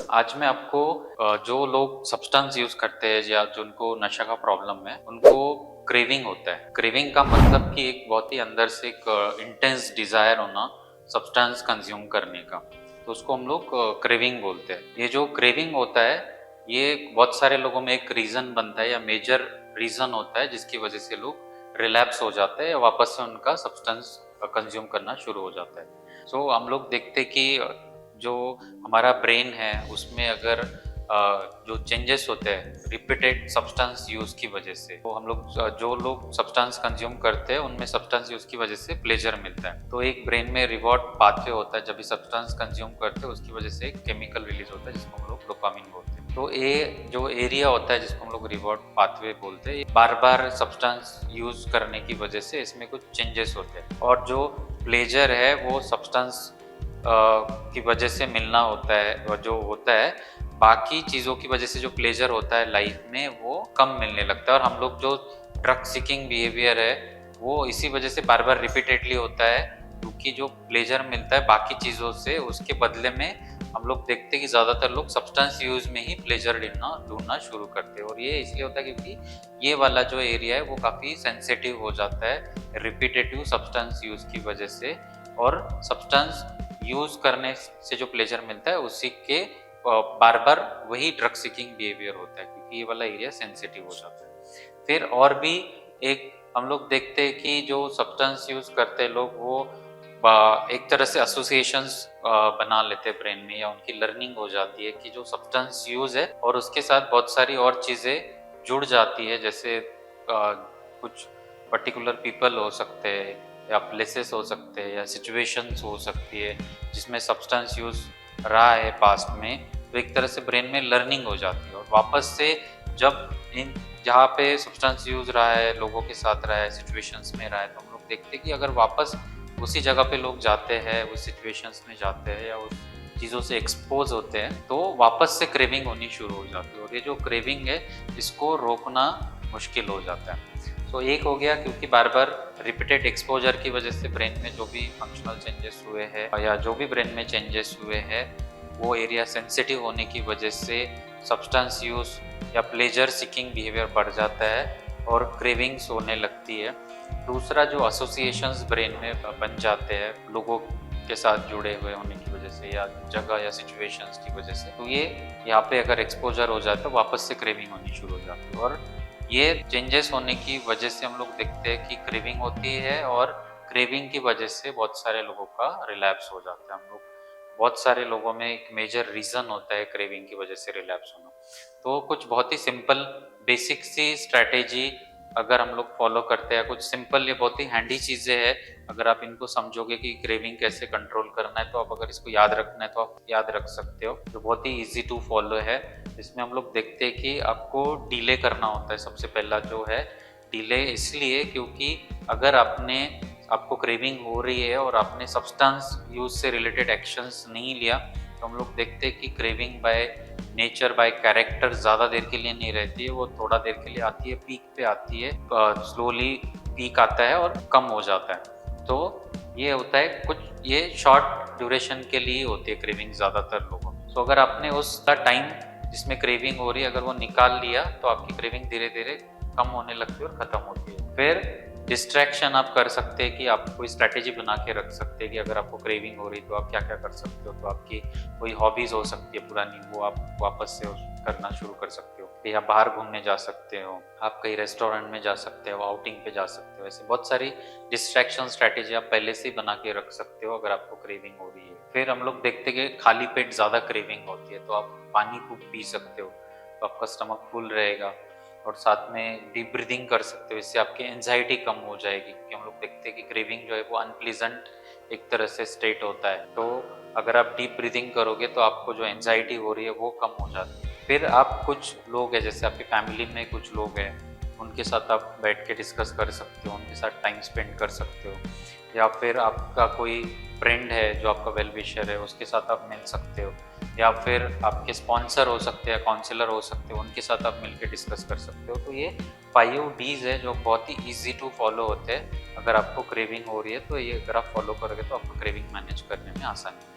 आज मैं आपको जो लोग सब्सटेंस यूज करते हैं या जिनको नशा का प्रॉब्लम है उनको क्रेविंग होता है। क्रेविंग का मतलब कि एक बहुत ही अंदर से एक इंटेंस डिजायर होना सब्सटेंस कंज्यूम करने का, तो उसको हम लोग क्रेविंग बोलते हैं। ये जो क्रेविंग होता है ये बहुत सारे लोगों में एक रीजन बनता है या मेजर रीजन होता है जिसकी वजह से लोग रिलैप्स हो जाते हैं या वापस से उनका सब्सटेंस कंज्यूम करना शुरू हो जाता है। सो हम लोग देखते कि जो हमारा ब्रेन है उसमें अगर जो चेंजेस होते हैं रिपीटेड सब्सटेंस यूज की वजह से, तो हम लोग जो लोग सब्सटेंस कंज्यूम करते हैं उनमें सब्सटेंस यूज की वजह से प्लेजर मिलता है। तो एक ब्रेन में रिवॉर्ड पाथवे होता है, जब भी सब्सटेंस कंज्यूम करते हैं उसकी वजह से एक केमिकल रिलीज होता है जिसको हम लोग डोपामिन बोलते हैं। तो ये जो एरिया होता है जिसको हम लोग रिवॉर्ड पाथवे बोलते हैं, बार बार सब्सटेंस यूज करने की वजह से इसमें कुछ चेंजेस होते हैं और जो प्लेजर है वो सब्सटेंस की वजह से मिलना होता है और जो होता है बाकी चीज़ों की वजह से जो प्लेजर होता है लाइफ में वो कम मिलने लगता है। और हम लोग जो ड्रग सीकिंग बिहेवियर है वो इसी वजह से बार बार रिपीटेडली होता है, क्योंकि जो प्लेजर मिलता है बाकी चीज़ों से उसके बदले में हम लोग देखते हैं कि ज़्यादातर लोग सब्सटेंस यूज में ही प्लेजर ढूंढना शुरू करते हैं। और ये इसलिए होता है क्योंकि ये वाला जो एरिया है वो काफ़ी सेंसिटिव हो जाता है रिपीटेटिव सब्सटेंस यूज की वजह से, और सब्सटेंस यूज करने से जो प्लेजर मिलता है उसी के बार बार वही ड्रग सीकिंग बिहेवियर होता है, क्योंकि ये वाला एरिया सेंसिटिव हो जाता है। फिर और भी एक हम लोग देखते हैं कि जो सब्सटेंस यूज करते हैं लोग वो एक तरह से एसोसिएशंस बना लेते हैं ब्रेन में, या उनकी लर्निंग हो जाती है कि जो सब्सटेंस यूज है और उसके साथ बहुत सारी और चीज़ें जुड़ जाती है, जैसे कुछ पर्टिकुलर पीपल हो सकते हैं या प्लेसेस हो सकते हैं या सिचुएशंस हो सकती है जिसमें सब्सटेंस यूज रहा है पास्ट में। तो एक तरह से ब्रेन में लर्निंग हो जाती है और वापस से जब इन जहाँ पे सब्सटेंस यूज रहा है लोगों के साथ रहा है सिचुएशंस में रहा है, तो हम लोग देखते हैं कि अगर वापस उसी जगह पे लोग जाते हैं उस सिचुएशंस में जाते हैं या उस चीज़ों से एक्सपोज होते हैं तो वापस से क्रेविंग होनी शुरू हो जाती है। और ये जो क्रेविंग है इसको रोकना मुश्किल हो जाता है। तो एक हो गया क्योंकि बार बार रिपीटेड एक्सपोजर की वजह से ब्रेन में जो भी फंक्शनल चेंजेस हुए हैं या जो भी ब्रेन में चेंजेस हुए हैं वो एरिया सेंसिटिव होने की वजह से सब्सटेंस यूज या प्लेजर सीकिंग बिहेवियर बढ़ जाता है और क्रेविंग्स होने लगती है। दूसरा जो एसोसिएशंस ब्रेन में बन जाते हैं लोगों के साथ जुड़े हुए होने की वजह से या जगह या सिचुएशंस की वजह से, तो ये यहाँ पे अगर एक्सपोजर हो जाए तो वापस से क्रेविंग होनी शुरू हो जाती है। और ये चेंजेस होने की वजह से हम लोग देखते हैं कि क्रेविंग होती है और क्रेविंग की वजह से बहुत सारे लोगों का रिलैप्स हो जाता है। हम लोग बहुत सारे लोगों में एक मेजर रीज़न होता है क्रेविंग की वजह से रिलैप्स होना। तो कुछ बहुत ही सिंपल बेसिक सी स्ट्रैटेजी अगर हम लोग फॉलो करते हैं, कुछ सिंपल ये बहुत ही हैंडी चीज़ें हैं, अगर आप इनको समझोगे कि क्रेविंग कैसे कंट्रोल करना है तो आप अगर इसको याद रखना है तो आप याद रख सकते हो। जो बहुत ही ईजी टू फॉलो है, इसमें हम लोग देखते हैं कि आपको डिले करना होता है। सबसे पहला जो है डिले इसलिए क्योंकि अगर आपको क्रेविंग हो रही है और आपने सब्सटेंस यूज से रिलेटेड एक्शंस नहीं लिया तो हम लोग देखते हैं कि craving by nature by character ज़्यादा देर के लिए नहीं रहती है, वो थोड़ा देर के लिए आती है, पीक पे आती है, स्लोली पीक आता है और कम हो जाता है। तो ये होता है कुछ ये शॉर्ट ड्यूरेशन के लिए होती है क्रेविंग ज़्यादातर लोगों में। तो अगर आपने उसका टाइम जिसमें क्रेविंग हो रही है अगर वो निकाल लिया तो आपकी क्रेविंग धीरे धीरे कम होने लगती है और ख़त्म होती है। फिर डिस्ट्रैक्शन आप कर सकते हैं कि आप कोई स्ट्रैटेजी बना के रख सकते हैं कि अगर आपको क्रेविंग हो रही तो आप क्या क्या कर सकते हो। तो आपकी कोई हॉबीज़ हो सकती है पुरानी, वो आप वापस से करना शुरू कर सकते हो, या बाहर घूमने जा सकते हो, आप कहीं रेस्टोरेंट में जा सकते हो, आउटिंग पे जा सकते हो। ऐसे बहुत सारी डिस्ट्रैक्शन स्ट्रैटेजी आप पहले से ही बना के रख सकते हो अगर आपको क्रेविंग हो रही है। फिर हम लोग देखते हैं कि खाली पेट ज़्यादा क्रेविंग होती है तो आप पानी खूब पी सकते हो, तो आपका स्टमक फुल रहेगा। और साथ में डीप ब्रीदिंग कर सकते हो, इससे आपकी एंजाइटी कम हो जाएगी, क्योंकि हम लोग देखते हैं कि क्रेविंग जो है वो अनप्लीजेंट एक तरह से स्टेट होता है। तो अगर आप डीप ब्रीदिंग करोगे तो आपको जो एंजाइटी हो रही है वो कम हो जाती है। फिर आप कुछ लोग हैं जैसे आपकी फैमिली में कुछ लोग हैं उनके साथ आप बैठ के डिस्कस कर सकते हो, उनके साथ टाइम स्पेंड कर सकते हो, या फिर आपका कोई फ्रेंड है जो आपका वेल विशर है उसके साथ आप मिल सकते हो, या फिर आपके स्पॉन्सर हो सकते हैं, काउंसलर हो सकते हो, उनके साथ आप मिलकर डिस्कस कर सकते हो। तो ये 5 डीज है जो बहुत ही ईजी टू फॉलो होते हैं। अगर आपको क्रेविंग हो रही है तो ये अगर आप फॉलो करोगे तो आपको क्रेविंग मैनेज करने में आसानी